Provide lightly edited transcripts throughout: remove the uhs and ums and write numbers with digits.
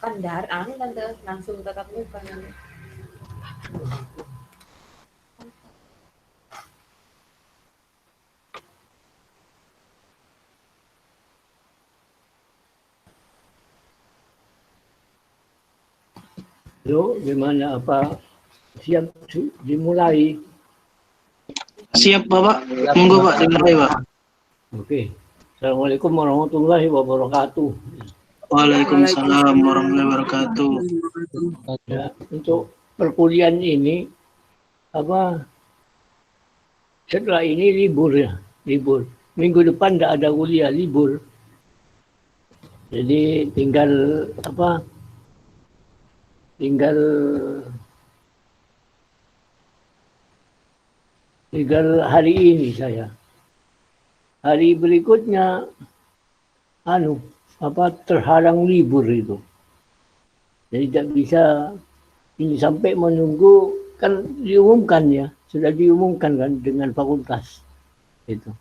Kan darah tante langsung tatap muka nanti. Lo gimana, apa siap dimulai? Siap Bapak, monggo Pak, dimulai Pak. Oke. Assalamualaikum warahmatullahi wabarakatuh. Waalaikumsalam warahmatullahi wabarakatuh. Ya, untuk perkuliahan ini apa setelah ini libur ya, libur. Minggu depan tidak ada kuliah, libur. Jadi tinggal apa? Tinggal hari ini saya. Hari berikutnya terhalang libur itu. Jadi tidak bisa ini sampai menunggu, kan diumumkan ya, sudah diumumkan kan dengan fakultas itu.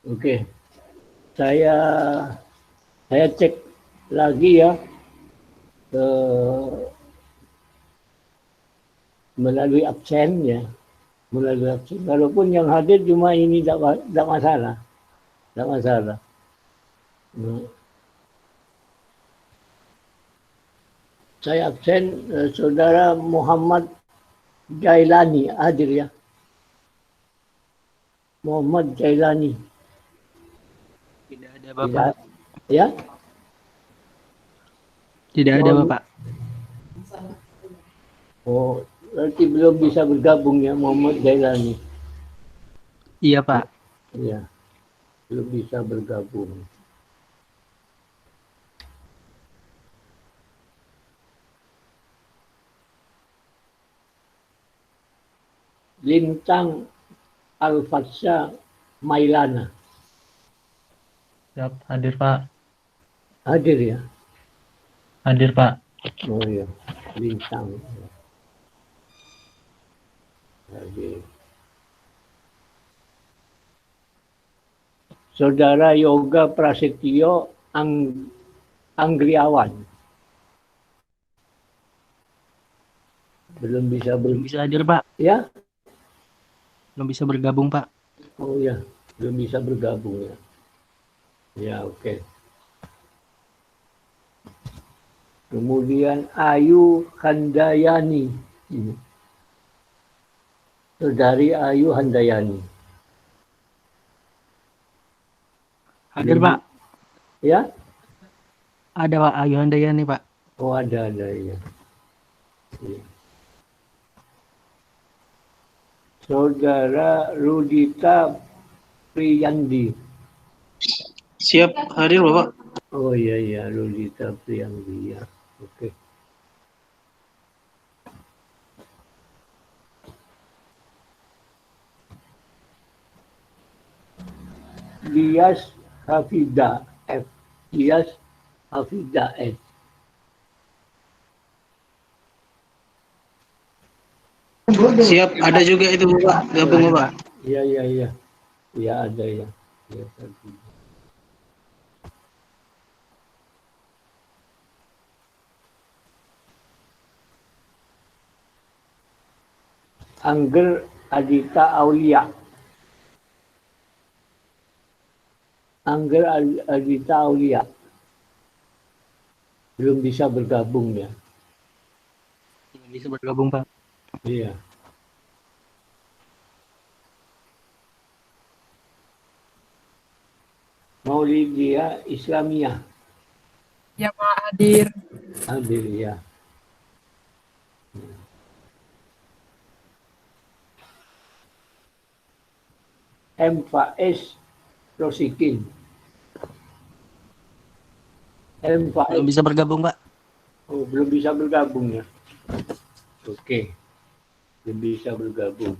Oke. Saya cek lagi ya melalui absen ya, walaupun yang hadir cuma ini tidak masalah. Saya absen, saudara Muhammad Jailani hadir ya. Muhammad Jailani. Tidak ada Bapak. Ya? Tidak ada Bapak. Oh, berarti belum bisa bergabung ya Muhammad Jailani. Iya Pak. Iya, belum bisa bergabung. Lintang Al-Fatsha Mailana. Siap, hadir Pak. Hadir ya? Hadir Pak. Oh iya, Lintang. Hadir. Saudara Yoga Prasetyo Anggriawan. Belum bisa hadir Pak. Ya? Belum bisa bergabung Pak. Oh ya, belum bisa bergabung ya. Ya, oke. Kemudian Ayu Handayani. Saudari Ayu Handayani. Hadir Pak. Ya? Ada Pak, Ayu Handayani Pak. Oh, ada ya. Ya. Saudara Rudita Priyandi. Siap, hadir Bapak. Oh iya, Rudita Priyandi ya. Oke. Dias Hafida F. Dias Hafida S. Siap, ada juga itu Bapak, gabung Bapak. Iya. Iya ada ya. Ya, Angger Adita Aulia. Angger Adita Aulia. Belum bisa bergabung ya. Belum bisa bergabung Pak. Iya. Maulidia Islamiyah. Ya Pak, hadir. Hadir ya. M.Faiz Rosikin. Belum bisa bergabung Pak. Oh, belum bisa bergabung ya. Oke. Belum bisa bergabung.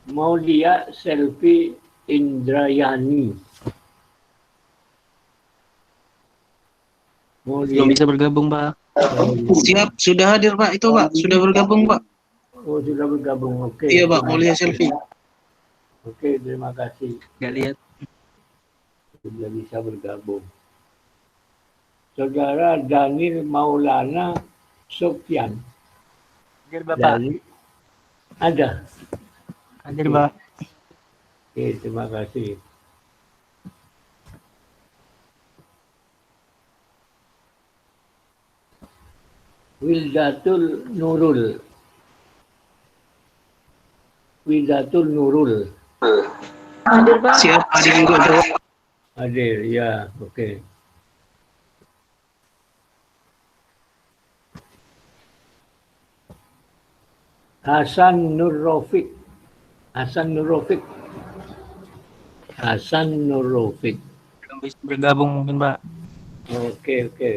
Maulia Selvi Indrayani. Belum bisa bergabung Pak. Siap, sudah hadir Pak, itu Pak, sudah bergabung Pak. Oh, sudah bergabung. Oke. Iya Pak, mau lihat selfie. Oke, terima kasih. Nggak lihat. Sudah bisa bergabung. Saudara Daniel Maulana Sofyan. Hadir Bapak. Dari ada. Hadir Pak. Oke, terima kasih. Wildatul Nurul. Wildatul Nurul. Hadir Pak. Siap, ada juga ada. Hadir, ya, oke. Hasan Nur Rafiq. Hasan Nur Rafiq. Hasan Nur Rafiq. Belum bisa bergabung mungkin Pak. Oke, oke.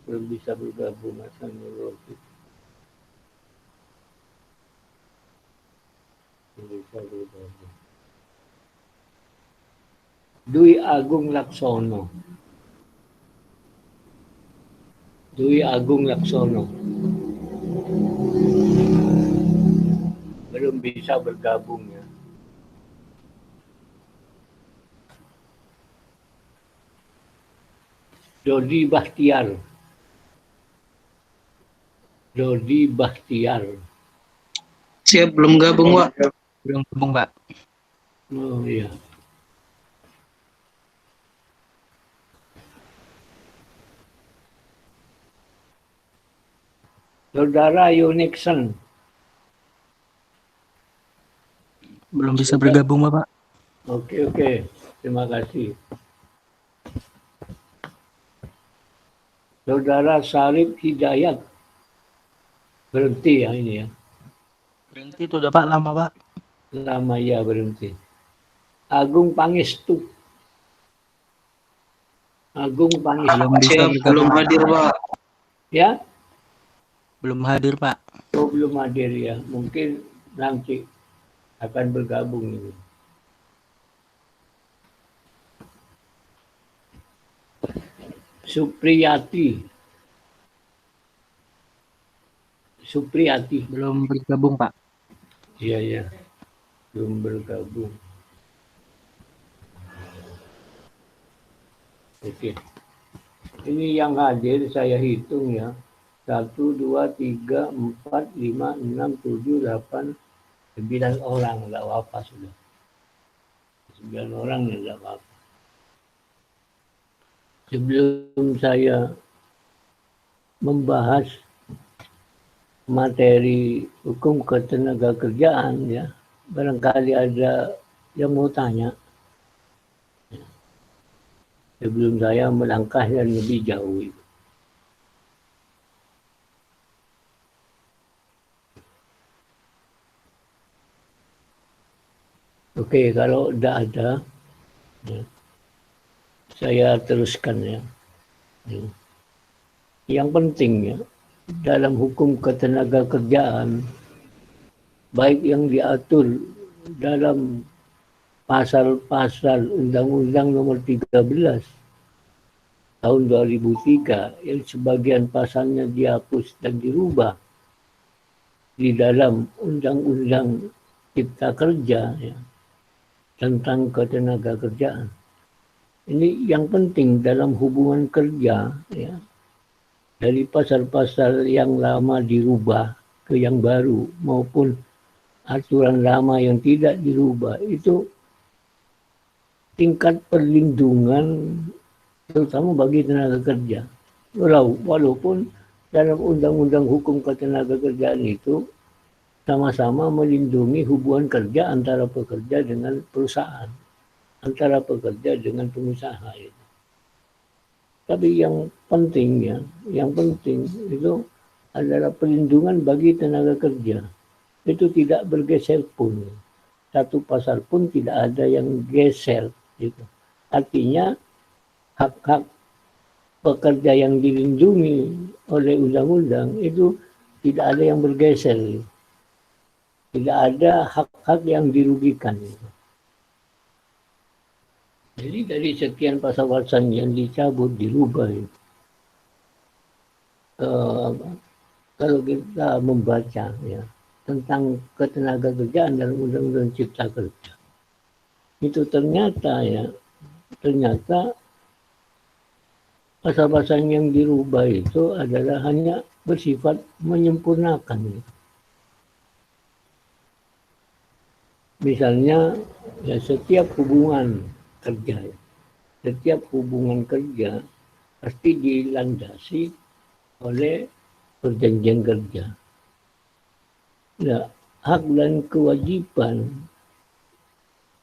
Belum bisa bergabung Hasan Nur Rafiq. Belum bisa bergabung. Dwi Agung Laksono. Dwi Agung Laksono. Belum bisa bergabung ya. Dodi Bahtiar. Dodi Bahtiar. Siap, belum gabung Pak. Belum gabung Pak. Oh iya. Saudara Unixen. Belum bisa bergabung Bapak. Oke, oke. Terima kasih. Saudara Sarip Hidayat. Berhenti ya ini ya. Berhenti itu udah Pak, lama Pak. Lama ya berhenti. Agung Pangestu. Agung Pangestu. Belum bisa Siap, belum bergabung. hadir Pak. Ya? Belum hadir Pak. Oh, belum hadir ya. Mungkin nanti akan bergabung ini. Supriyati. Supriyati. Belum bergabung Pak. Iya, ya. Belum bergabung. Oke. Ini yang hadir saya hitung ya. 1, 2, 3, 4, 5, 6, 7, 8, 9 orang. Enggak apa-apa sudah. 9 orang enggak apa-apa. Sebelum saya membahas materi hukum ketenaga kerjaan ya, barangkali ada yang mau tanya sebelum saya melangkah dan lebih jauh. Oke, kalau tidak ada ya, saya teruskan ya. Yang penting ya, dalam hukum ketenaga kerjaan, baik yang diatur dalam pasal-pasal Undang-Undang Nomor 13 tahun 2003 yang sebagian pasalnya dihapus dan dirubah di dalam Undang-Undang Cipta Kerja ya, tentang ketenaga kerjaan. Ini yang penting dalam hubungan kerja ya. Dari pasal-pasal yang lama dirubah ke yang baru maupun aturan lama yang tidak dirubah, itu tingkat perlindungan terutama bagi tenaga kerja. Walaupun dalam undang-undang hukum ketenaga kerjaan itu sama-sama melindungi hubungan kerja antara pekerja dengan perusahaan, antara pekerja dengan pengusaha itu. Tapi yang penting itu adalah perlindungan bagi tenaga kerja. Itu tidak bergeser pun. Satu pasal pun tidak ada yang geser. Gitu. Artinya hak-hak pekerja yang dilindungi oleh undang-undang itu tidak ada yang bergeser. Tidak ada hak-hak yang dirugikan. Jadi dari sekian pasal-pasal yang dicabut, dirubah. Kalau kita membaca ya, tentang ketenaga kerjaan dalam Undang-Undang Cipta Kerja. Itu ternyata pasal-pasal yang dirubah itu adalah hanya bersifat menyempurnakan. Misalnya setiap hubungan kerja pasti dilandasi oleh perjanjian kerja. Nah, hak dan kewajiban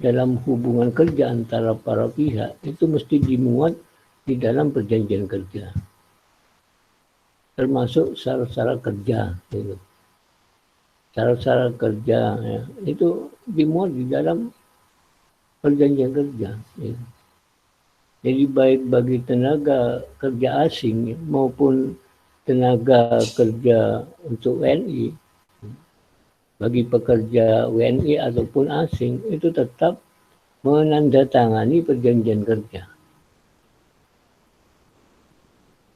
dalam hubungan kerja antara para pihak itu mesti dimuat di dalam perjanjian kerja, termasuk syarat-syarat kerja. Gitu. Syarat-syarat kerja itu dimuat di dalam perjanjian kerja. Gitu. Jadi baik bagi tenaga kerja asing maupun tenaga kerja untuk WNI, bagi pekerja WNI ataupun asing itu tetap menandatangani perjanjian kerja.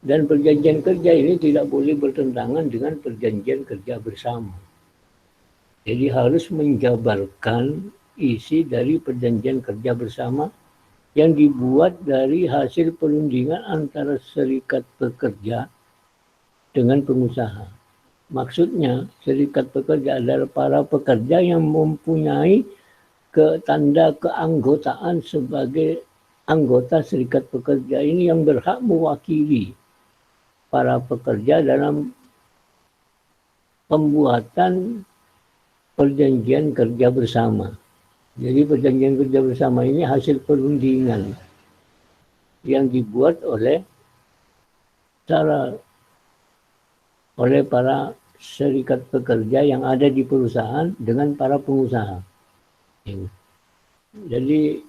Dan perjanjian kerja ini tidak boleh bertentangan dengan perjanjian kerja bersama. Jadi harus menjabarkan isi dari perjanjian kerja bersama yang dibuat dari hasil perundingan antara serikat pekerja dengan pengusaha. Maksudnya serikat pekerja adalah para pekerja yang mempunyai tanda keanggotaan sebagai anggota serikat pekerja ini yang berhak mewakili para pekerja dalam pembuatan perjanjian kerja bersama. Jadi perjanjian kerja bersama ini hasil perundingan yang dibuat oleh para serikat pekerja yang ada di perusahaan dengan para pengusaha. Jadi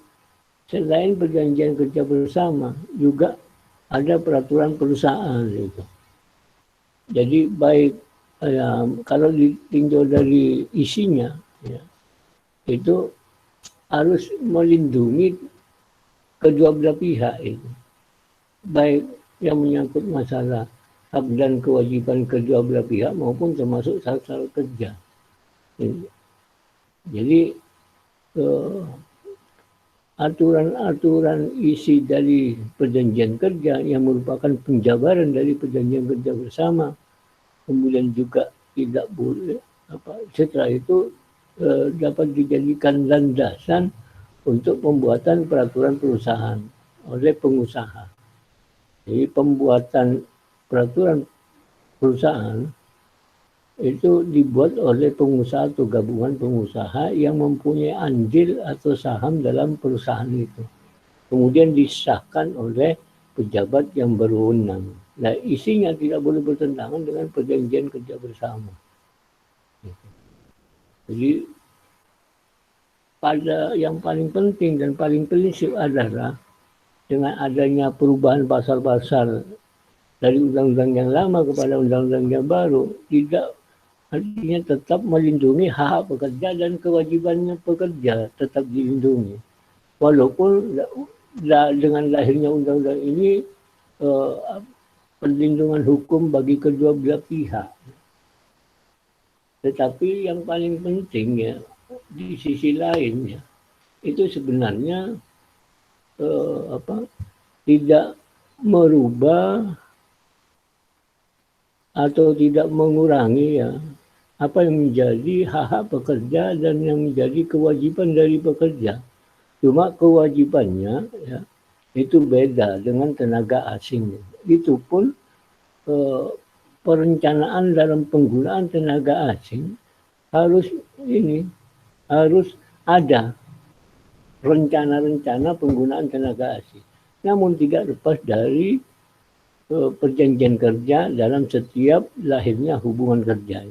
selain perjanjian kerja bersama juga ada peraturan perusahaan itu. Jadi baik kalau ditinjau dari isinya itu harus melindungi kedua belah pihak itu. Baik yang menyangkut masalah hak dan kewajiban kedua belah pihak maupun termasuk syarat-syarat kerja. Jadi aturan-aturan isi dari perjanjian kerja yang merupakan penjabaran dari perjanjian kerja bersama, kemudian juga tidak boleh setelah itu dapat dijadikan landasan untuk pembuatan peraturan perusahaan oleh pengusaha. Jadi pembuatan peraturan perusahaan itu dibuat oleh pengusaha atau gabungan pengusaha yang mempunyai andil atau saham dalam perusahaan itu. Kemudian disahkan oleh pejabat yang berwenang. Nah, isinya tidak boleh bertentangan dengan perjanjian kerja bersama. Jadi pada yang paling penting dan paling prinsip adalah dengan adanya perubahan pasal-pasal dari undang-undang yang lama kepada undang-undang yang baru, tidak artinya tetap melindungi hak pekerja dan kewajibannya pekerja tetap dilindungi. Walaupun dengan lahirnya undang-undang ini perlindungan hukum bagi kedua belah pihak. Tetapi yang paling penting di sisi lain itu sebenarnya tidak merubah atau tidak mengurangi apa yang menjadi hak-hak pekerja dan yang menjadi kewajiban dari pekerja. Cuma kewajibannya itu beda dengan tenaga asing. Itu pun perencanaan dalam penggunaan tenaga asing harus ada rencana-rencana penggunaan tenaga asing. Namun tidak lepas dari perjanjian kerja dalam setiap lahirnya hubungan kerja.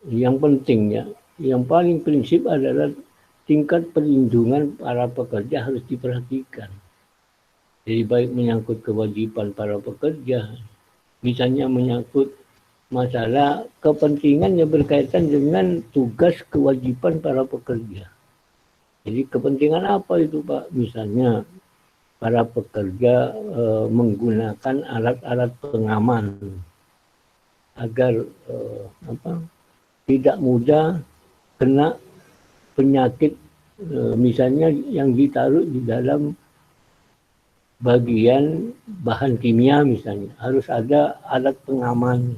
Yang pentingnya, yang paling prinsip adalah tingkat perlindungan para pekerja harus diperhatikan. Jadi baik menyangkut kewajiban para pekerja, misalnya menyangkut masalah kepentingan yang berkaitan dengan tugas kewajiban para pekerja. Jadi kepentingan apa itu Pak? Misalnya para pekerja menggunakan alat-alat pengaman agar tidak mudah kena penyakit misalnya yang ditaruh di dalam bagian bahan kimia misalnya. Harus ada alat pengaman.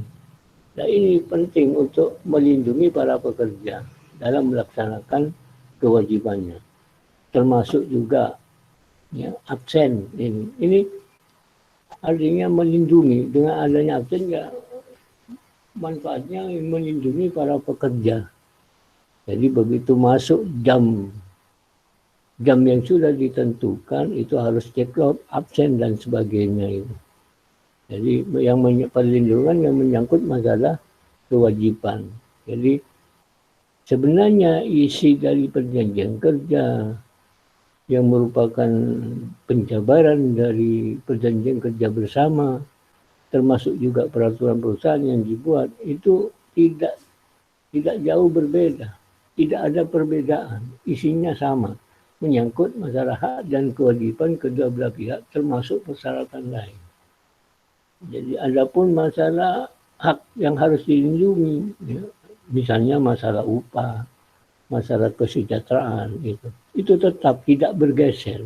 Nah, ini penting untuk melindungi para pekerja dalam melaksanakan kewajibannya. Termasuk juga ya, absen ini. Ini artinya melindungi. Dengan adanya absen ya manfaatnya melindungi para pekerja. Jadi begitu masuk jam yang sudah ditentukan itu harus check out, absen dan sebagainya itu. Jadi yang perlindungan yang menyangkut masalah kewajiban. Jadi sebenarnya isi dari perjanjian kerja yang merupakan penjabaran dari perjanjian kerja bersama, termasuk juga peraturan perusahaan yang dibuat, itu tidak jauh berbeda. Tidak ada perbedaan, isinya sama. Menyangkut masalah hak dan kewajiban kedua belah pihak, termasuk persyaratan lain. Jadi adapun masalah hak yang harus dilindungi, ya, misalnya masalah upah, masalah kesejahteraan, itu tetap tidak bergeser.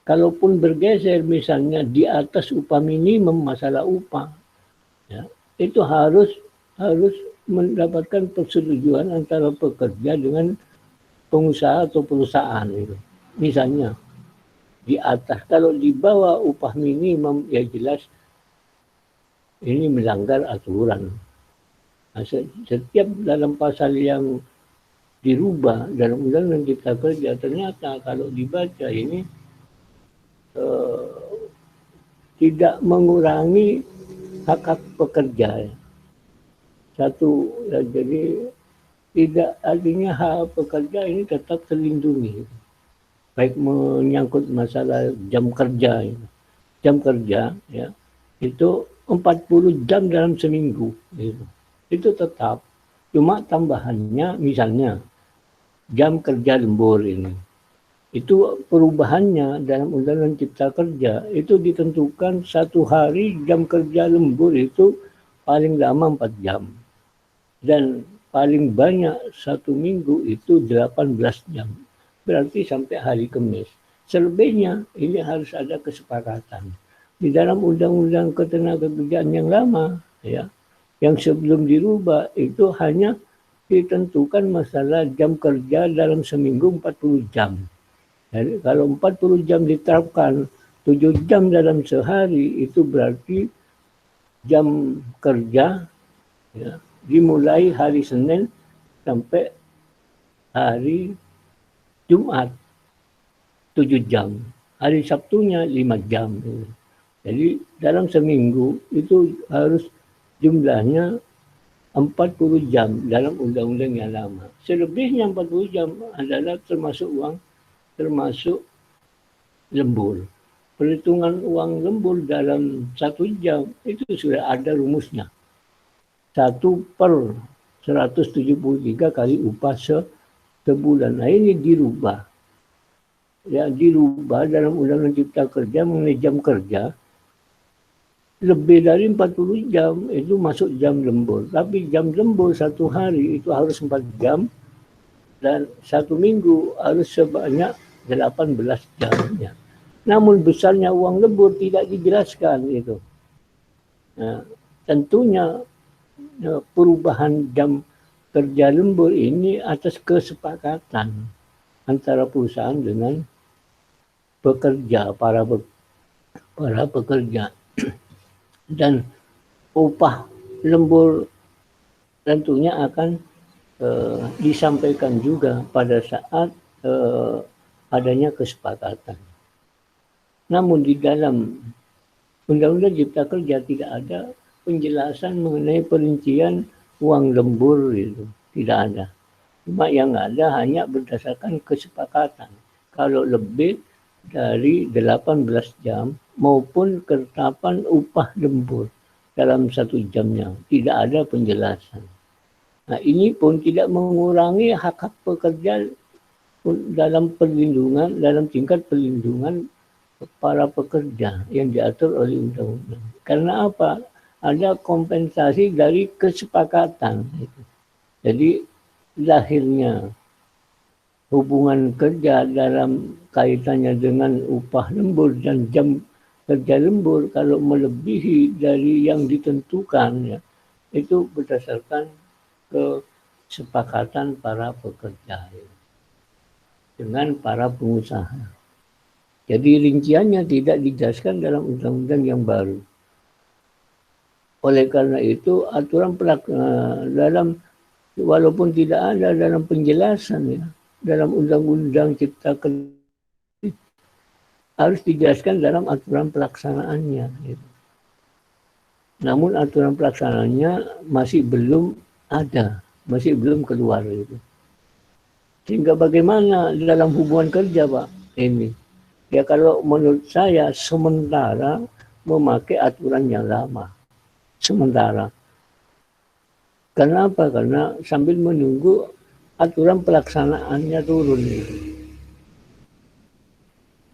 Kalaupun bergeser misalnya di atas upah minimum masalah upah, ya, itu harus mendapatkan persetujuan antara pekerja dengan pengusaha atau perusahaan itu. Misalnya di atas, kalau di bawah upah minimum ya jelas ini melanggar aturan. Nah, setiap dalam pasal yang dirubah dalam Undang-Undang Cipta Kerja, ternyata kalau dibaca ini tidak mengurangi hak-hak pekerja. Satu, ya, jadi tidak, artinya hak pekerja ini tetap terlindungi. Baik menyangkut masalah jam kerja. Jam kerja ya, itu 40 jam dalam seminggu. Itu tetap. Cuma tambahannya misalnya jam kerja lembur ini. Itu perubahannya dalam Undang-Undang Cipta Kerja itu ditentukan satu hari jam kerja lembur itu paling lama 4 jam. Dan paling banyak satu minggu itu 18 jam. Berarti sampai hari Kamis. Selebihnya ini harus ada kesepakatan. Di dalam Undang-Undang Ketenagakerjaan yang lama, ya, yang sebelum dirubah itu hanya ditentukan masalah jam kerja dalam seminggu 40 jam. Jadi kalau 40 jam diterapkan 7 jam dalam sehari, itu berarti jam kerja ya, dimulai hari Senin sampai hari Jumat 7 jam. Hari Sabtunya 5 jam. Jadi dalam seminggu itu harus jumlahnya 40 jam dalam undang-undang yang lama. Selebihnya 40 jam adalah termasuk uang, termasuk lembur. Perhitungan uang lembur dalam 1 jam itu sudah ada rumusnya. 1/173 kali upah sebulan. Nah ini dirubah. Ya, dirubah dalam Undang-Undang Cipta Kerja mengenai jam kerja. Lebih dari 40 jam itu masuk jam lembur. Tapi jam lembur satu hari itu harus 4 jam. Dan satu minggu harus sebanyak 18 jamnya. Namun besarnya uang lembur tidak dijelaskan itu. Nah, tentunya perubahan jam kerja lembur ini atas kesepakatan antara perusahaan dengan pekerja, para pekerja. Dan upah lembur tentunya akan disampaikan juga pada saat adanya kesepakatan. Namun di dalam Undang-Undang Cipta Kerja tidak ada penjelasan mengenai perincian uang lembur itu. Tidak ada. Cuma yang ada hanya berdasarkan kesepakatan. Kalau lebih dari 18 jam maupun ketetapan upah lembur dalam 1 jamnya. Tidak ada penjelasan. Nah ini pun tidak mengurangi hak-hak pekerja dalam perlindungan, dalam tingkat perlindungan para pekerja yang diatur oleh undang-undang. Karena apa? ada kompensasi dari kesepakatan. Jadi lahirnya hubungan kerja dalam kaitannya dengan upah lembur dan jam kerja lembur kalau melebihi dari yang ditentukan, ya, itu berdasarkan kesepakatan para pekerja, ya, dengan para pengusaha. Jadi rinciannya tidak dijelaskan dalam undang-undang yang baru. Oleh karena itu aturan dalam walaupun tidak ada dalam penjelasan, ya, dalam undang-undang cipta kerja harus dijelaskan dalam aturan pelaksanaannya. Gitu. Namun aturan pelaksanaannya masih belum ada, masih belum keluar. Gitu. Sehingga bagaimana dalam hubungan kerja, Pak, ini? Ya kalau menurut saya sementara memakai aturan yang lama. Sementara. Kenapa? Karena sambil menunggu aturan pelaksanaannya turun. Gitu.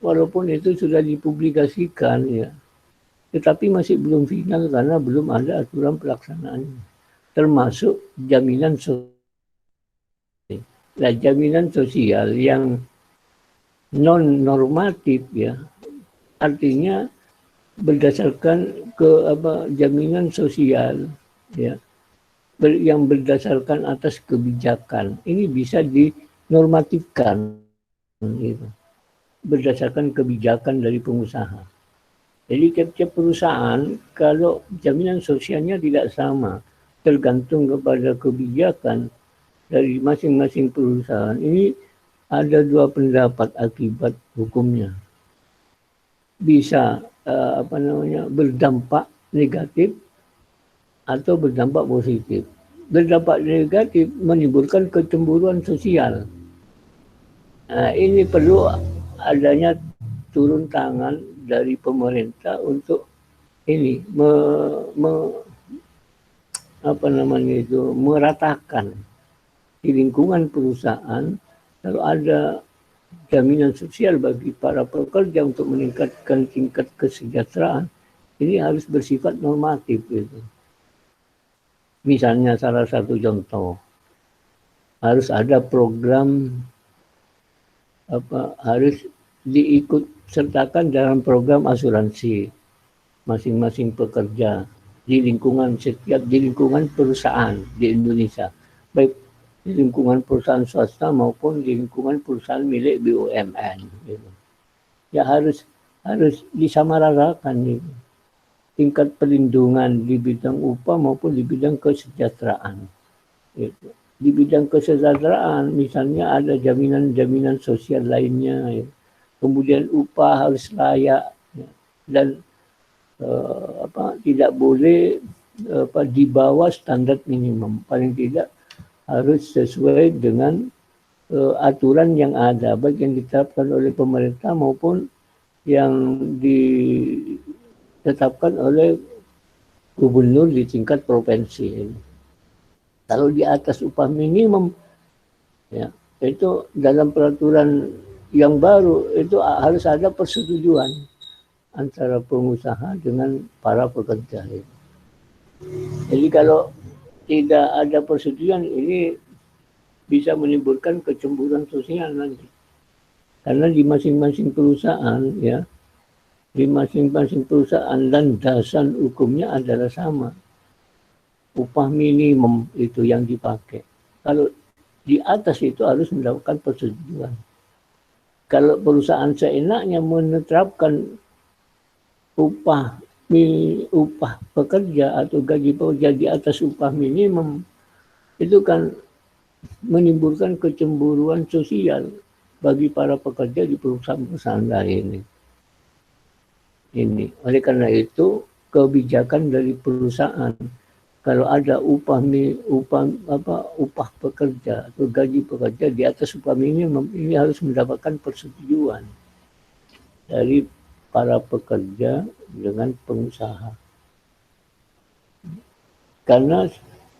Walaupun itu sudah dipublikasikan, ya, tetapi masih belum final karena belum ada aturan pelaksanaannya, termasuk jaminan sosial. Nah, jaminan sosial yang non normatif, ya, artinya berdasarkan jaminan sosial, ya, yang berdasarkan atas kebijakan, ini bisa dinormatifkan, gitu, berdasarkan kebijakan dari pengusaha. Jadi tiap-tiap perusahaan kalau jaminan sosialnya tidak sama, tergantung kepada kebijakan dari masing-masing perusahaan. Ini ada dua pendapat akibat hukumnya. Bisa berdampak negatif atau berdampak positif. Berdampak negatif menimbulkan kecemburuan sosial. Nah, ini perlu adanya turun tangan dari pemerintah untuk ini meratakan di lingkungan perusahaan kalau ada jaminan sosial bagi para pekerja untuk meningkatkan tingkat kesejahteraan, ini harus bersifat normatif. Gitu. Misalnya salah satu contoh, harus ada program harus diikut sertakan dalam program asuransi masing-masing pekerja di lingkungan perusahaan di Indonesia, baik di lingkungan perusahaan swasta maupun di lingkungan perusahaan milik BUMN. Gitu. Ya harus disamaratakan, gitu, tingkat perlindungan di bidang upah maupun di bidang kesejahteraan. Gitu. Di bidang kesejahteraan misalnya ada jaminan sosial lainnya, ya. Kemudian upah harus layak, ya. Dan tidak boleh di bawah standar minimum, paling tidak harus sesuai dengan aturan yang ada, baik yang ditetapkan oleh pemerintah maupun yang ditetapkan oleh gubernur di tingkat provinsi. Kalau di atas upah minimum, ya, itu dalam peraturan yang baru itu harus ada persetujuan antara pengusaha dengan para pekerja. Ya. Jadi kalau tidak ada persetujuan, ini bisa menimbulkan kecemburuan sosial nanti. Karena di masing-masing perusahaan, ya, di masing-masing perusahaan landasan hukumnya adalah sama. Upah minimum itu yang dipakai. Kalau di atas itu harus mendapatkan persetujuan. Kalau perusahaan seenaknya menerapkan upah pekerja atau gaji pekerja di atas upah minimum, itu kan menimbulkan kecemburuan sosial bagi para pekerja di perusahaan-perusahaan lain. Ini oleh karena itu kebijakan dari perusahaan, kalau ada upah pekerja atau gaji pekerja di atas upah minimum, ini harus mendapatkan persetujuan dari para pekerja dengan pengusaha. Karena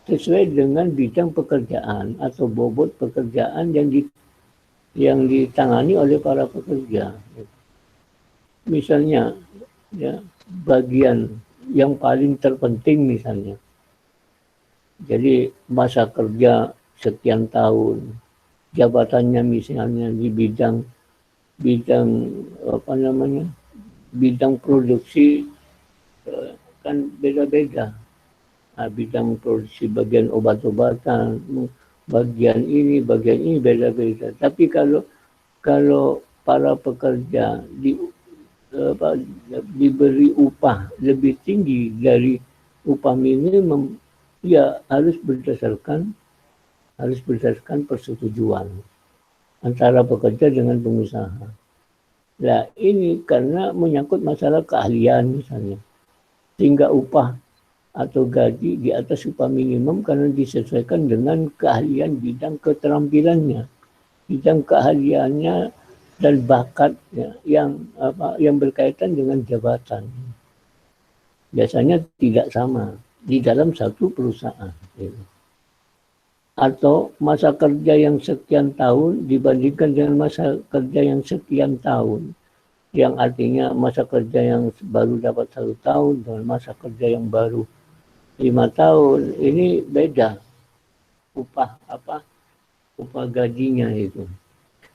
sesuai dengan bidang pekerjaan atau bobot pekerjaan yang ditangani oleh para pekerja. Misalnya, ya, bagian yang paling terpenting misalnya. Jadi masa kerja sekian tahun, jabatannya misalnya di bidang apa namanya, bidang produksi kan beda-beda. Nah, bidang produksi bagian obat-obatan, bagian ini beda-beda. Tapi kalau para pekerja diberi upah lebih tinggi dari upah minimum, ya harus berdasarkan persetujuan antara pekerja dengan pengusaha. Nah, ini karena menyangkut masalah keahlian misalnya, sehingga upah atau gaji di atas upah minimum karena disesuaikan dengan keahlian bidang keterampilannya, bidang keahliannya dan bakatnya yang berkaitan dengan jabatan. Biasanya tidak sama di dalam satu perusahaan. Atau masa kerja yang sekian tahun dibandingkan dengan masa kerja yang sekian tahun. Yang artinya masa kerja yang baru dapat 1 tahun dan masa kerja yang baru 5 tahun. Ini beda upah gajinya itu.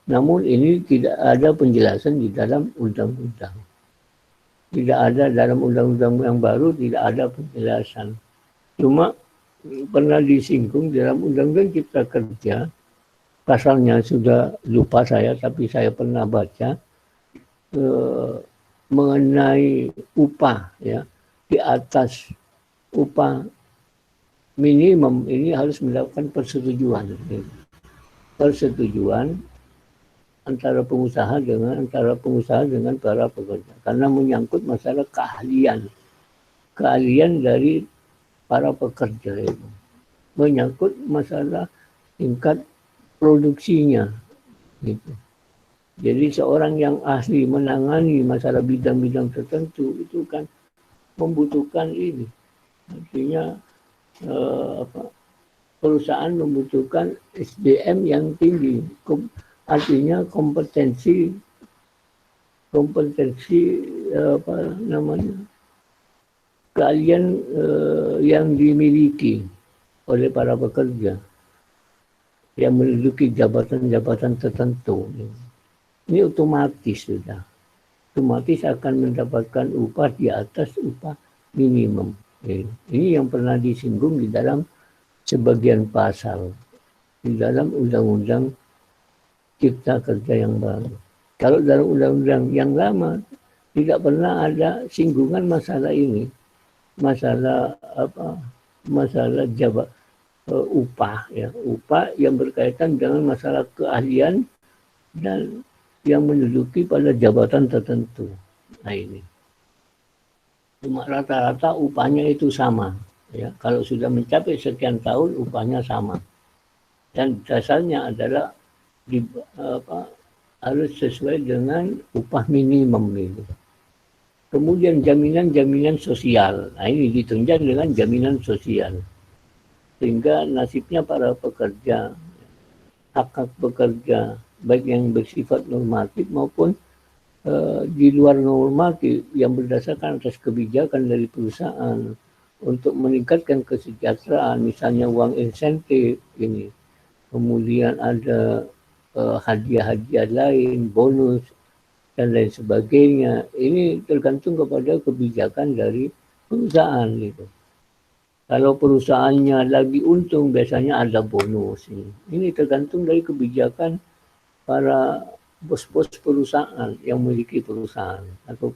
Namun ini tidak ada penjelasan di dalam undang-undang. Tidak ada dalam undang-undang yang baru, tidak ada penjelasan. Cuma pernah disinggung dalam undang-undang Cipta Kerja, pasalnya sudah lupa saya, tapi saya pernah baca mengenai upah ya di atas upah minimum ini harus mendapatkan persetujuan antara pengusaha dengan para pekerja, karena menyangkut masalah keahlian dari para pekerja itu, menyangkut masalah tingkat produksinya gitu. Jadi seorang yang ahli menangani masalah bidang-bidang tertentu itu kan membutuhkan ini, artinya perusahaan membutuhkan SDM yang tinggi. Artinya kompetensi apa namanya, keahlian yang dimiliki oleh para pekerja yang menduduki jabatan-jabatan tertentu. Ini otomatis akan mendapatkan upah di atas upah minimum. Ini yang pernah disinggung di dalam sebagian pasal di dalam undang-undang Cipta Kerja yang baru. Kalau dalam undang-undang yang lama tidak pernah ada singgungan masalah ini, masalah upah ya, upah yang berkaitan dengan masalah keahlian dan yang menduduki pada jabatan tertentu. Nah ini, cuma rata-rata upahnya itu sama. Ya, kalau sudah mencapai sekian tahun upahnya sama. Dan dasarnya adalah harus sesuai dengan upah minimum itu. Kemudian jaminan sosial. Nah ini ditunjang dengan jaminan sosial. Sehingga nasibnya para pekerja, hak pekerja, baik yang bersifat normatif maupun di luar normatif yang berdasarkan atas kebijakan dari perusahaan untuk meningkatkan kesejahteraan, misalnya uang insentif ini. Kemudian ada hadiah-hadiah lain, bonus, dan lain sebagainya. Ini tergantung kepada kebijakan dari perusahaan gitu. Kalau perusahaannya lagi untung, biasanya ada bonus. Ini tergantung dari kebijakan para bos-bos perusahaan yang memiliki perusahaan atau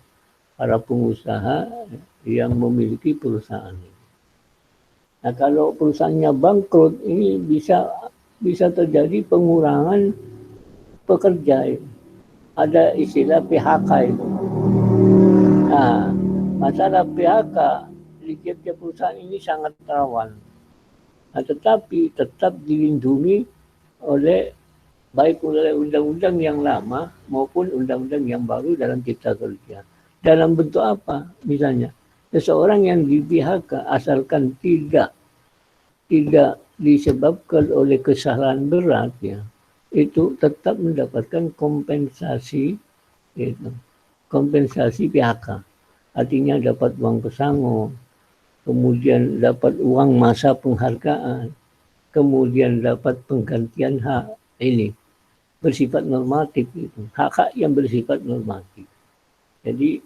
para pengusaha yang memiliki perusahaan. Nah, kalau perusahaannya bangkrut, ini bisa terjadi pengurangan pekerja. Ada istilah PHK itu. Nah, masalah PHK di tiap-tiap perusahaan ini sangat rawan. Nah, tetapi tetap dilindungi baik oleh undang-undang yang lama maupun undang-undang yang baru dalam Cipta Kerja. Dalam bentuk apa? Misalnya, seseorang yang di PHK asalkan tidak disebabkan oleh kesalahan berat ya, itu tetap mendapatkan kompensasi PHK. artinya dapat uang pesangon, kemudian dapat uang masa penghargaan, kemudian dapat penggantian hak. Ini bersifat normatif itu, hak-hak yang bersifat normatif. Jadi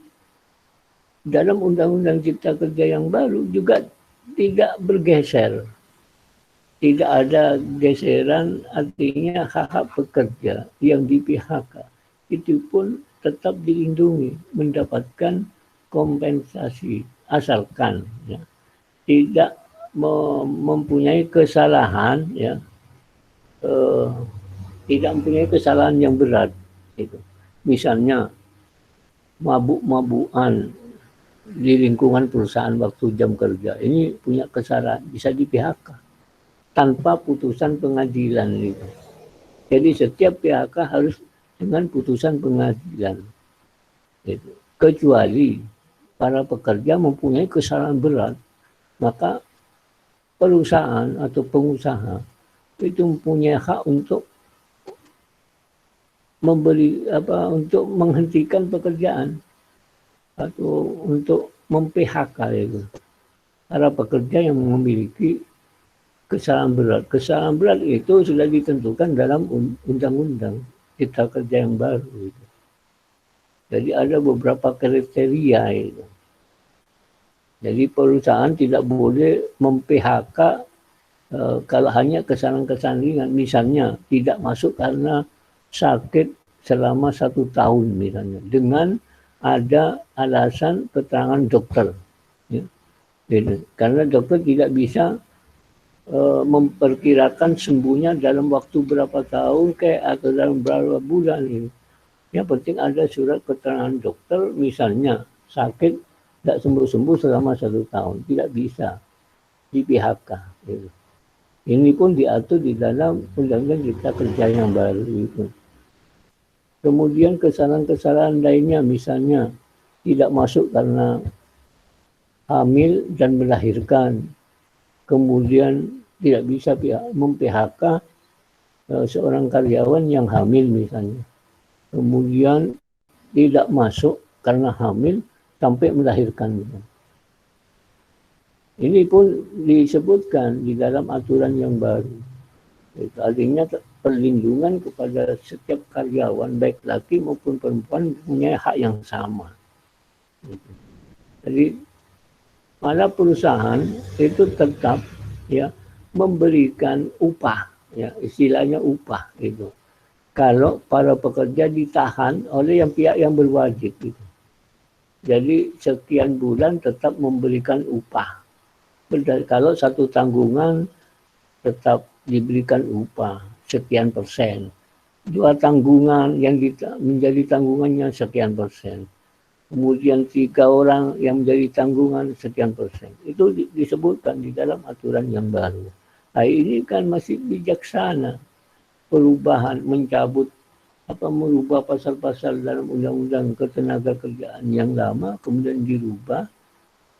dalam Undang-Undang Cipta Kerja yang baru juga tidak bergeser. Tidak ada geseran, artinya hak-hak pekerja yang di PHK itu pun tetap dilindungi, mendapatkan kompensasi asalkan ya, tidak mempunyai kesalahan ya, tidak mempunyai kesalahan yang berat itu. Misalnya mabuk-mabukan di lingkungan perusahaan waktu jam kerja, ini punya kesalahan, bisa di PHK tanpa putusan pengadilan itu. Jadi setiap PHK harus dengan putusan pengadilan itu. Kecuali para pekerja mempunyai kesalahan berat, maka perusahaan atau pengusaha itu mempunyai hak untuk untuk menghentikan pekerjaan atau untuk mem-PHK itu para pekerja yang memiliki kesalahan berat. Kesalahan berat itu sudah ditentukan dalam Undang-Undang Cipta Kerja yang baru itu. Jadi ada beberapa kriteria itu. Jadi perusahaan tidak boleh mem-PHK kalau hanya kesalahan-kesalahan ringan, misalnya tidak masuk karena sakit selama 1 tahun misalnya, dengan ada alasan keterangan dokter. Ya. Karena dokter tidak bisa memperkirakan sembuhnya dalam waktu berapa tahun atau dalam berapa bulan. Gitu. Yang penting ada surat keterangan dokter, misalnya sakit tidak sembuh-sembuh selama 1 tahun, tidak bisa di PHK. Gitu. Ini pun diatur di dalam Undang-Undang Cipta Kerja yang baru itu. Kemudian kesalahan-kesalahan lainnya, misalnya tidak masuk karena hamil dan melahirkan, kemudian tidak bisa mem-PHK seorang karyawan yang hamil misalnya, kemudian tidak masuk karena hamil sampai melahirkan. Ini pun disebutkan di dalam aturan yang baru. Itu artinya perlindungan kepada setiap karyawan, baik laki maupun perempuan, punya hak yang sama. Jadi malah perusahaan itu tetap ya memberikan upah, ya istilahnya upah gitu. Kalau para pekerja ditahan oleh pihak yang berwajib gitu. Jadi sekian bulan tetap memberikan upah. Kalau satu tanggungan tetap diberikan upah sekian persen. 2 tanggungan yang menjadi tanggungannya sekian persen. Kemudian 3 orang yang menjadi tanggungan sekian persen. Itu disebutkan di dalam aturan yang baru. Nah, ini kan masih bijaksana. Perubahan, merubah pasal-pasal dalam Undang-Undang Ketenagakerjaan yang lama, kemudian dirubah.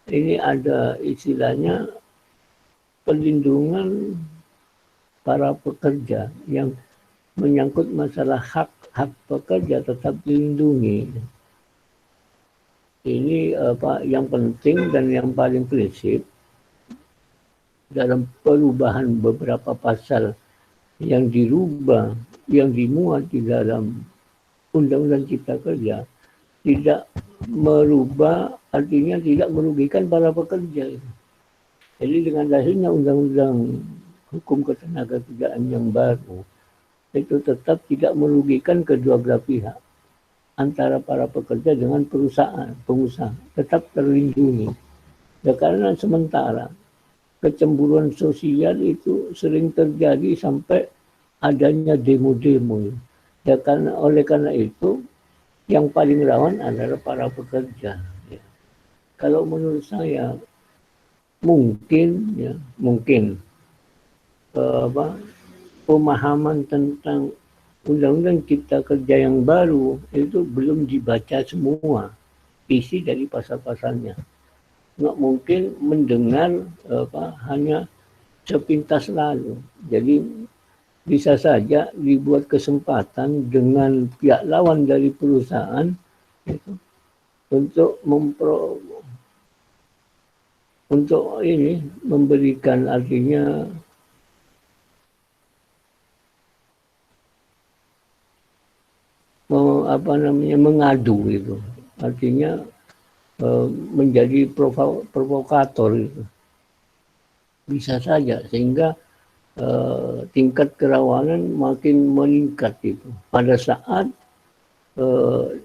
Ini ada istilahnya perlindungan para pekerja yang menyangkut masalah hak pekerja tetap dilindungi. Ini yang penting dan yang paling prinsip dalam perubahan beberapa pasal yang dirubah, yang dimuat di dalam Undang-Undang Cipta Kerja, tidak merubah, artinya tidak merugikan para pekerja. Jadi dengan lahirnya Undang-Undang Hukum Ketenagakerjaan yang baru, itu tetap tidak merugikan kedua belah pihak. Antara para pekerja dengan perusahaan, pengusaha, tetap terlindungi. Ya, karena sementara kecemburuan sosial itu sering terjadi sampai adanya demo-demo. Ya, oleh karena itu, yang paling rawan adalah para pekerja. Ya. Kalau menurut saya, mungkin pemahaman tentang Undang-Undang Cipta Kerja yang baru itu belum dibaca semua isi dari pasal-pasalnya. Nggak mungkin mendengar hanya sepintas lalu. Jadi bisa saja dibuat kesempatan dengan pihak lawan dari perusahaan itu untuk untuk ini memberikan artinya mengadu itu, artinya menjadi provokator itu bisa saja, sehingga tingkat kerawanan makin meningkat itu pada saat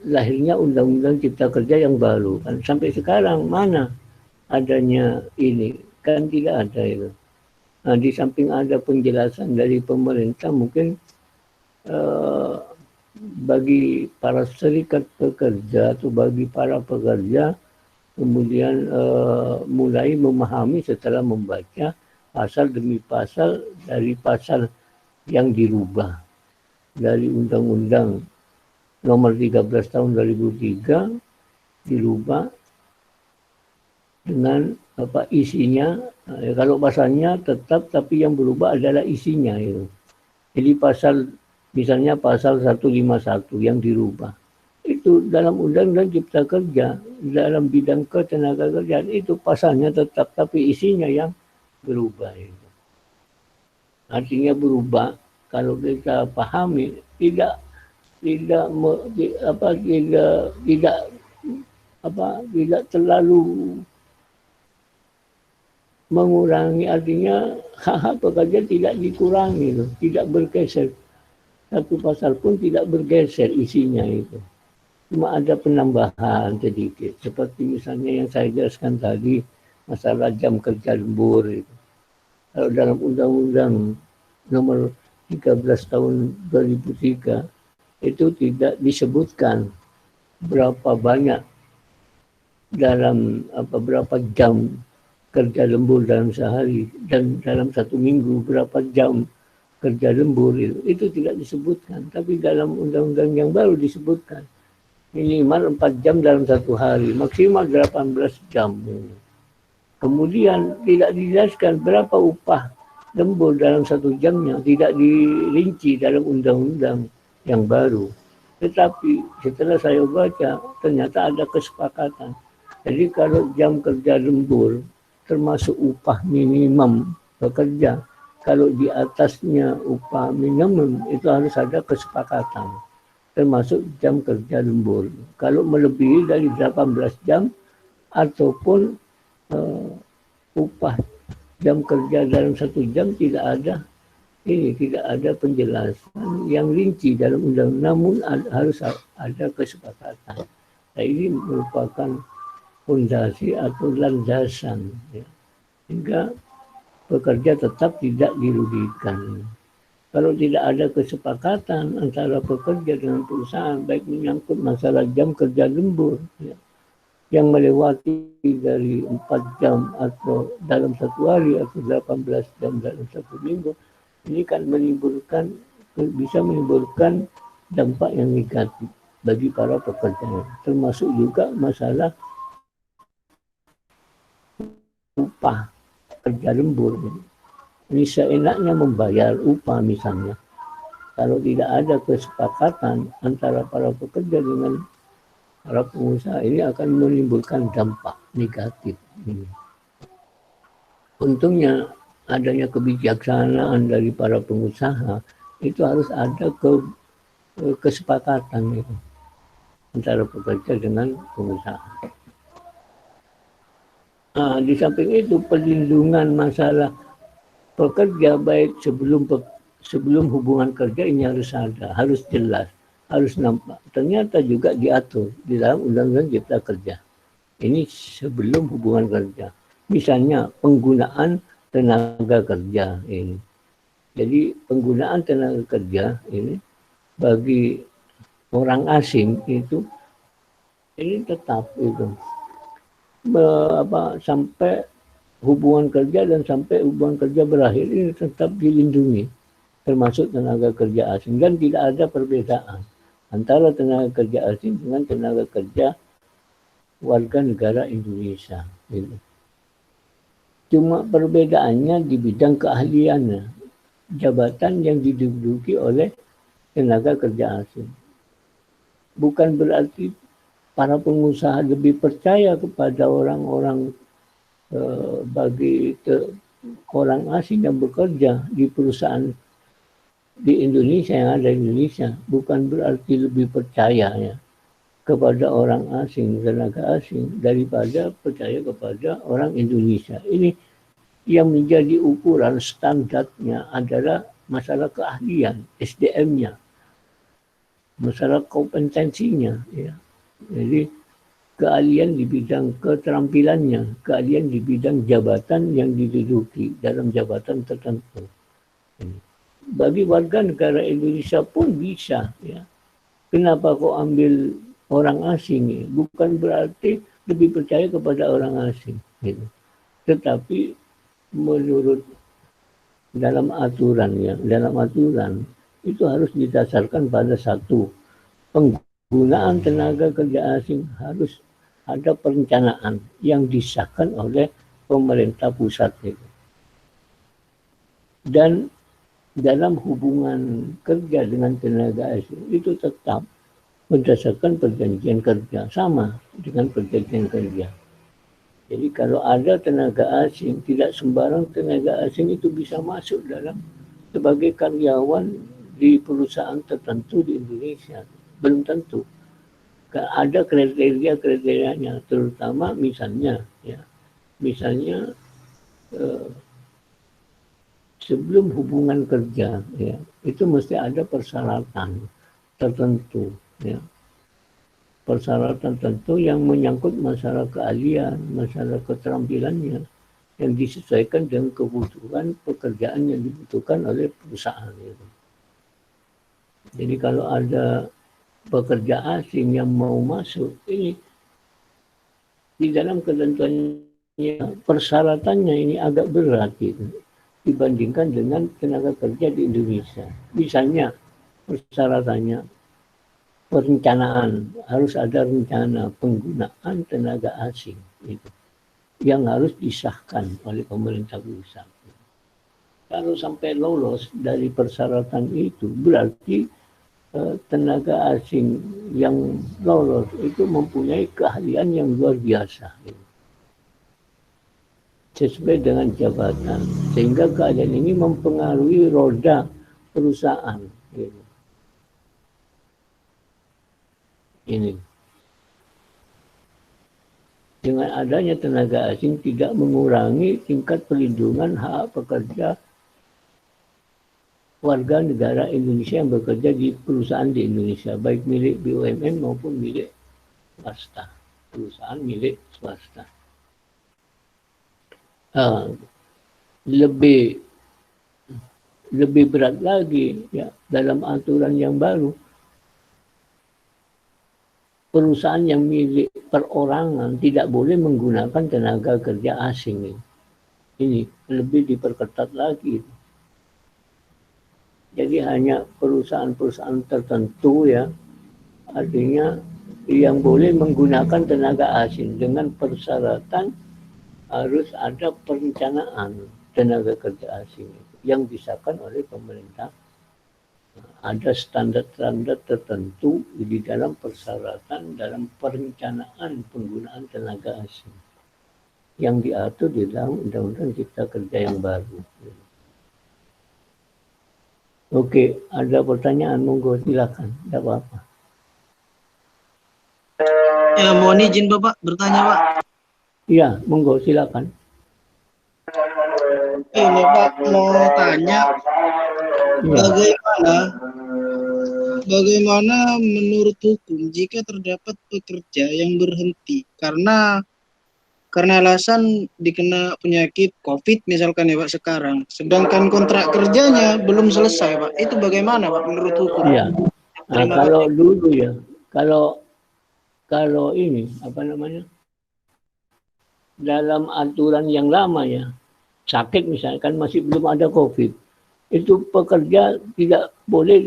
lahirnya Undang-Undang Cipta Kerja yang baru. Kan sampai sekarang mana adanya ini, kan tidak ada itu. Nah, di samping ada penjelasan dari pemerintah, mungkin bagi para serikat pekerja atau bagi para pekerja kemudian mulai memahami setelah membaca pasal demi pasal dari pasal yang dirubah dari Undang-Undang Nomor 13 Tahun 2003 dirubah dengan apa isinya. Kalau pasalnya tetap, tapi yang berubah adalah isinya itu. Jadi pasal misalnya pasal 151 yang dirubah itu dalam Undang-Undang Cipta Kerja dalam bidang ketenagakerjaan itu pasalnya tetap, tapi isinya yang berubah itu. Artinya berubah kalau kita pahami tidak terlalu mengurangi, artinya hak-hak pekerja tidak dikurangi, tidak bergeser. Satu pasal pun tidak bergeser isinya itu. Cuma ada penambahan sedikit. Seperti misalnya yang saya jelaskan tadi, masalah jam kerja lembur itu. Kalau dalam Undang-Undang Nomor 13 Tahun 2003 itu tidak disebutkan berapa banyak dalam berapa jam kerja lembur dalam sehari dan dalam satu minggu berapa jam kerja lembur itu tidak disebutkan, tapi dalam undang-undang yang baru disebutkan minimal 4 jam dalam satu hari, maksimal 18 jam. Kemudian tidak dijelaskan berapa upah lembur dalam 1 jamnya, tidak dirinci dalam undang-undang yang baru. Tetapi setelah saya baca ternyata ada kesepakatan. Jadi kalau jam kerja lembur termasuk upah minimum pekerja, kalau di atasnya upah minimum itu harus ada kesepakatan, termasuk jam kerja lembur. Kalau melebihi dari 18 jam ataupun upah jam kerja dalam 1 jam tidak ada penjelasan yang rinci dalam undang, namun harus ada kesepakatan. Nah, ini merupakan fondasi atau landasan, ya, sehingga pekerja tetap tidak dirugikan. Kalau tidak ada kesepakatan antara pekerja dengan perusahaan, baik menyangkut masalah jam kerja lembur, ya, yang melewati dari 4 jam atau dalam 1 hari atau 18 jam dalam 1 minggu, ini kan bisa menimbulkan dampak yang negatif bagi para pekerja. Termasuk juga masalah upah kerja lembur. Ini seenaknya membayar upah misalnya. Kalau tidak ada kesepakatan antara para pekerja dengan para pengusaha, ini akan menimbulkan dampak negatif. Untungnya adanya kebijaksanaan dari para pengusaha, itu harus ada kesepakatan itu antara pekerja dengan pengusaha. Nah, di samping itu perlindungan masalah pekerja baik sebelum hubungan kerja ini harus ada, harus jelas, harus nampak. Ternyata juga diatur di dalam Undang-Undang Cipta Kerja. Ini sebelum hubungan kerja. Misalnya penggunaan tenaga kerja ini. Jadi penggunaan tenaga kerja ini bagi orang asing itu ini tetap itu. Sampai hubungan kerja dan sampai hubungan kerja berakhir ini tetap dilindungi, termasuk tenaga kerja asing, dan tidak ada perbedaan antara tenaga kerja asing dengan tenaga kerja warga negara Indonesia. Gitu. Cuma perbedaannya di bidang keahliannya, jabatan yang diduduki oleh tenaga kerja asing. Bukan berarti para pengusaha lebih percaya kepada orang-orang orang asing yang bekerja di perusahaan di Indonesia yang ada di Indonesia, bukan berarti lebih percaya ya kepada orang asing, tenaga asing daripada percaya kepada orang Indonesia. Ini yang menjadi ukuran standarnya adalah masalah keahlian, SDM-nya, masalah kompetensinya. Ya. Jadi keahlian di bidang keterampilannya, keahlian di bidang jabatan yang diduduki dalam jabatan tertentu. Bagi warga negara Indonesia pun bisa. Ya. Kenapa kok ambil orang asing? Ya? Bukan berarti lebih percaya kepada orang asing. Gitu. Tetapi menurut dalam aturan itu harus didasarkan pada satu, penggunaan tenaga kerja asing harus ada perencanaan yang disahkan oleh pemerintah pusat itu. Dan dalam hubungan kerja dengan tenaga asing itu tetap berdasarkan perjanjian kerja, sama dengan perjanjian kerja. Jadi kalau ada tenaga asing, tidak sembarang tenaga asing itu bisa masuk dalam sebagai karyawan di perusahaan tertentu di Indonesia. Belum tentu. Ada kriteria-kriterianya, terutama misalnya, sebelum hubungan kerja, ya, itu mesti ada persyaratan tertentu, ya. Persyaratan tentu yang menyangkut masalah keahlian, masalah keterampilannya yang disesuaikan dengan kebutuhan pekerjaan yang dibutuhkan oleh perusahaan. Gitu. Jadi kalau ada pekerja asing yang mau masuk, ini di dalam ketentuannya, persyaratannya ini agak berat gitu, dibandingkan dengan tenaga kerja di Indonesia. Misalnya persyaratannya, perencanaan, harus ada rencana penggunaan tenaga asing gitu, yang harus disahkan oleh pemerintah pusat. Kalau sampai lolos dari persyaratan itu, berarti tenaga asing yang lolos itu mempunyai keahlian yang luar biasa. Gitu. Sesuai dengan jabatan, sehingga keahlian ini mempengaruhi roda perusahaan. Gitu. Ini dengan adanya tenaga asing tidak mengurangi tingkat perlindungan hak pekerja warga negara Indonesia yang bekerja di perusahaan di Indonesia, baik milik BUMN maupun milik swasta, perusahaan milik swasta. Lebih berat lagi ya dalam aturan yang baru. Perusahaan yang milik perorangan tidak boleh menggunakan tenaga kerja asing. Ini lebih diperketat lagi. Jadi hanya perusahaan-perusahaan tertentu ya, artinya yang boleh menggunakan tenaga asing dengan persyaratan harus ada perencanaan tenaga kerja asing yang disahkan oleh pemerintah. Ada standar-standar tertentu di dalam persyaratan dalam perencanaan penggunaan tenaga asing yang diatur di dalam Undang-Undang Cipta Kerja yang baru. Oke, ada pertanyaan, monggo silakan, tidak apa-apa. Ya, mohon izin Bapak bertanya, Pak. Iya, monggo silakan. Bapak mau tanya, bagaimana menurut hukum jika terdapat pekerja yang berhenti karena alasan dikena penyakit COVID misalkan ya Pak sekarang, sedangkan kontrak kerjanya belum selesai Pak, itu bagaimana Pak menurut hukum? Iya. Nah, kalau dulu ya, kalau ini apa namanya, dalam aturan yang lama ya, sakit misalkan masih belum ada COVID, itu pekerja tidak boleh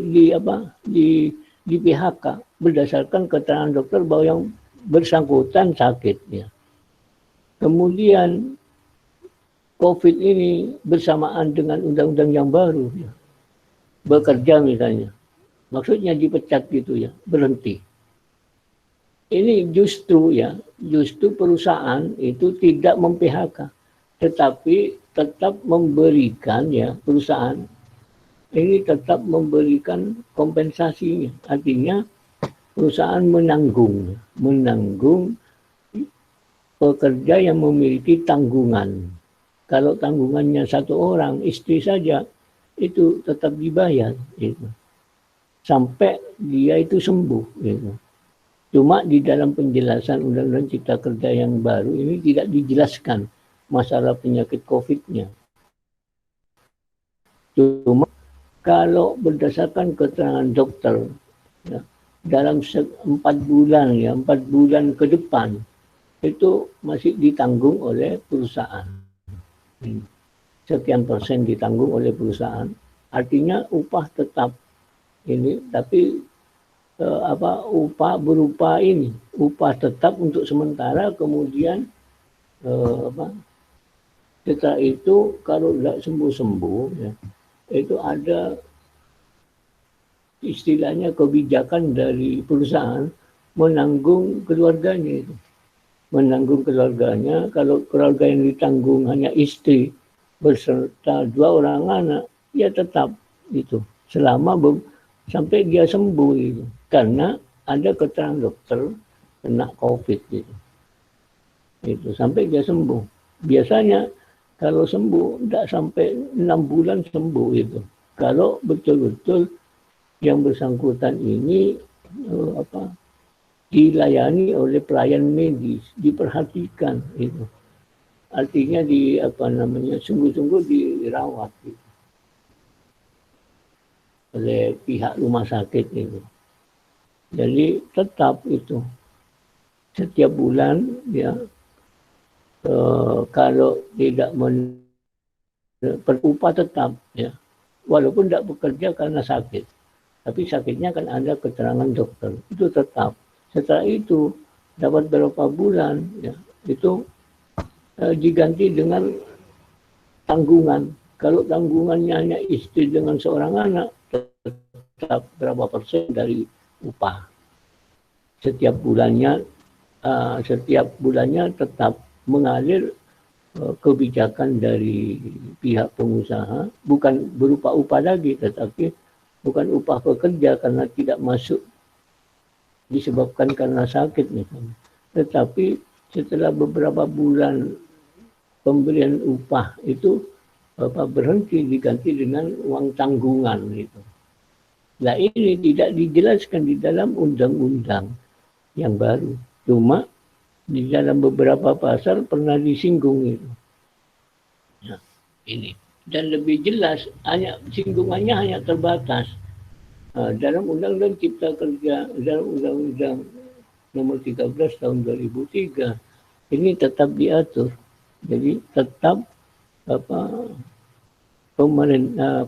di PHK berdasarkan keterangan dokter bahwa yang bersangkutan sakit ya. Kemudian COVID ini bersamaan dengan undang-undang yang baru ya. Bekerja misalnya, maksudnya dipecat gitu ya, berhenti. ini justru perusahaan itu tidak mem-PHK, tetapi tetap memberikan perusahaan ini tetap memberikan kompensasinya. Artinya perusahaan menanggung pekerja yang memiliki tanggungan. Kalau tanggungannya satu orang, istri saja, itu tetap dibayar. Gitu. Sampai dia itu sembuh. Gitu. Cuma di dalam penjelasan Undang-Undang Cipta Kerja yang baru ini tidak dijelaskan masalah penyakit COVID-nya. Cuma kalau berdasarkan keterangan dokter, dalam 4 bulan ke depan, itu masih ditanggung oleh perusahaan. Sekian persen ditanggung oleh perusahaan. Artinya upah tetap ini, tapi upah berupa upah tetap untuk sementara, kemudian setelah itu kalau tidak sembuh itu ada istilahnya kebijakan dari perusahaan menanggung keluarganya itu. Menanggung keluarganya, kalau keluarga yang ditanggung hanya istri beserta 2 orang anak, ya tetap itu selama sampai dia sembuh itu. Karena ada keterangan dokter kena COVID gitu. Itu sampai dia sembuh. Biasanya kalau sembuh tidak sampai 6 bulan sembuh itu. Kalau betul-betul yang bersangkutan ini dilayani oleh pelayan medis, diperhatikan itu. Artinya sungguh-sungguh dirawat gitu. Oleh pihak rumah sakit itu. Jadi tetap itu setiap bulan kalau tidak berupah tetap walaupun tidak bekerja karena sakit, tapi sakitnya kan ada keterangan dokter, itu tetap. Setelah itu dapat berapa bulan itu diganti dengan tanggungan. Kalau tanggungannya hanya istri dengan seorang anak, tetap berapa persen dari upah. Setiap bulannya tetap mengalir kebijakan dari pihak pengusaha, bukan berupa upah lagi, tetapi bukan upah pekerja karena tidak masuk disebabkan karena sakit misalnya. Tetapi setelah beberapa bulan pemberian upah itu berhenti, diganti dengan uang tanggungan gitu. Nah ini tidak dijelaskan di dalam undang-undang yang baru. Cuma di dalam beberapa pasal pernah disinggung itu. Nah, ini. Dan lebih jelas, singgungannya hanya terbatas. Dalam Undang-Undang Cipta Kerja, dalam Undang-Undang nomor 13 tahun 2003, ini tetap diatur. Jadi tetap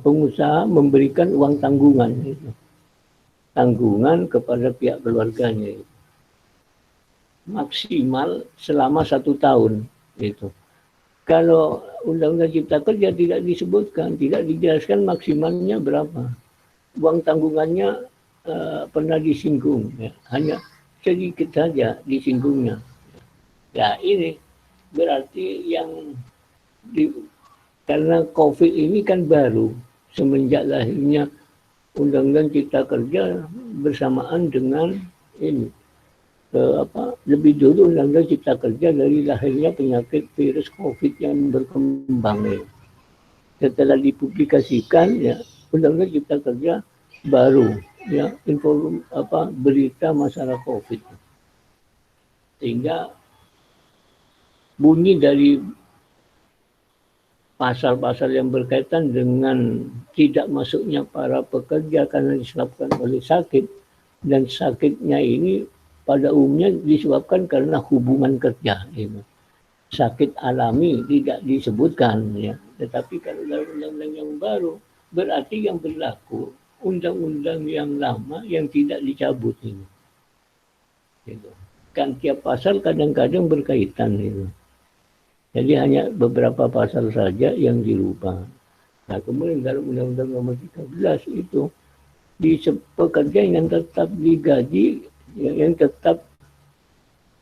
pengusaha memberikan uang tanggungan itu. Tanggungan kepada pihak keluarganya itu. Maksimal selama 1 tahun itu. Kalau Undang-Undang Cipta Kerja tidak disebutkan, tidak dijelaskan maksimalnya berapa. Uang tanggungannya pernah disinggung, hanya sedikit saja disinggungnya. Ya ini berarti karena COVID ini kan baru, semenjak lahirnya Undang-Undang Cipta Kerja bersamaan dengan ini. Lebih dulu Undang-Undang Cipta Kerja dari lahirnya penyakit virus COVID yang berkembang. Setelah dipublikasikan, Undang-Undang Cipta Kerja baru, berita masalah COVID. Sehingga bunyi dari pasal-pasal yang berkaitan dengan tidak masuknya para pekerja karena disebabkan oleh sakit, dan sakitnya ini pada umumnya disebabkan karena hubungan kerja. Sakit alami tidak disebutkan, tetapi kalau dalam undang-undang yang baru berarti yang berlaku undang-undang yang lama yang tidak dicabut ini. Kan tiap pasal kadang-kadang berkaitan itu. Jadi hanya beberapa pasal saja yang dirubah. Nah kemudian dalam Undang-Undang nomor 13 itu pekerja yang tetap digaji, yang tetap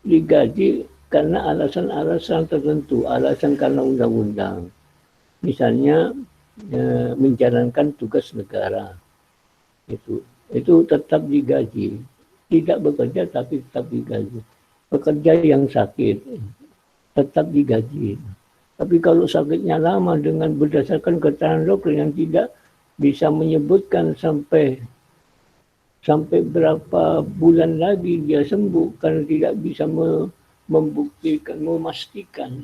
digaji karena alasan-alasan tertentu, alasan karena undang-undang. Misalnya menjalankan tugas negara, itu tetap digaji. Tidak bekerja tapi tetap digaji. Pekerja yang sakit tetap digaji. Tapi kalau sakitnya lama dengan berdasarkan keterangan dokter yang tidak bisa menyebutkan sampai berapa bulan lagi dia sembuh karena tidak bisa membuktikan, memastikan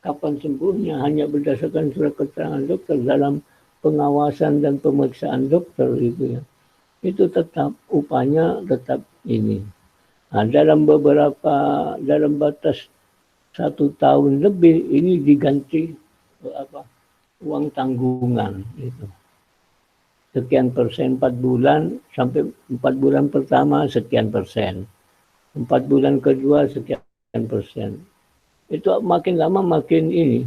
kapan sembuhnya, hanya berdasarkan surat keterangan dokter dalam pengawasan dan pemeriksaan dokter itu ya. Itu tetap upahnya tetap ini. Nah, dalam batas 1 tahun lebih ini diganti uang tanggungan itu. Sekian persen 4 bulan sampai 4 bulan pertama sekian persen. 4 bulan kedua sekian persen. Itu makin lama makin ini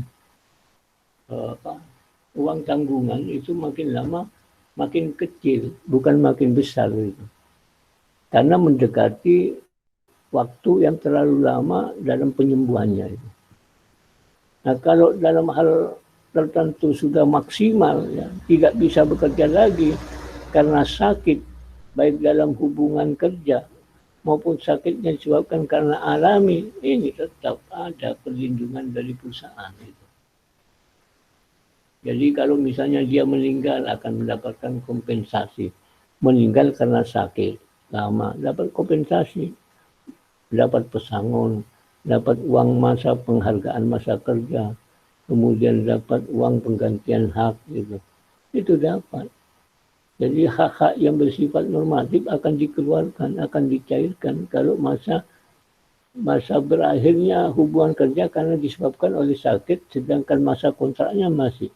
uang tanggungan itu makin lama makin kecil, bukan makin besar itu. Karena mendekati waktu yang terlalu lama dalam penyembuhannya itu. Nah, kalau dalam hal tertentu sudah maksimal, ya, tidak bisa bekerja lagi karena sakit, baik dalam hubungan kerja maupun sakitnya disebabkan karena alami, ini tetap ada perlindungan dari perusahaan itu. Jadi kalau misalnya dia meninggal akan mendapatkan kompensasi. Meninggal karena sakit lama, dapat kompensasi. Dapat pesangon, dapat uang masa penghargaan masa kerja, kemudian dapat uang penggantian hak gitu. Itu dapat. Jadi hak-hak yang bersifat normatif akan dikeluarkan, akan dicairkan kalau masa berakhirnya hubungan kerja karena disebabkan oleh sakit, sedangkan masa kontraknya masih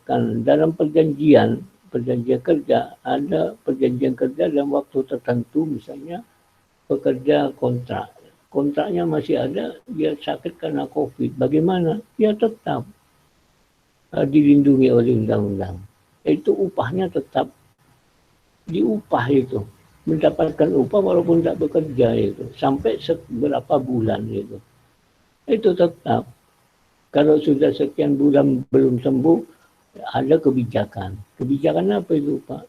kan dalam perjanjian kerja, ada perjanjian kerja dalam waktu tertentu, misalnya pekerja kontraknya masih ada, dia sakit karena COVID, bagaimana? Dia tetap dilindungi oleh undang-undang. Itu upahnya tetap diupah itu, mendapatkan upah walaupun tidak bekerja itu, sampai beberapa bulan itu. Itu tetap. Kalau sudah sekian bulan belum sembuh, ada kebijakan. Kebijakan apa itu, Pak?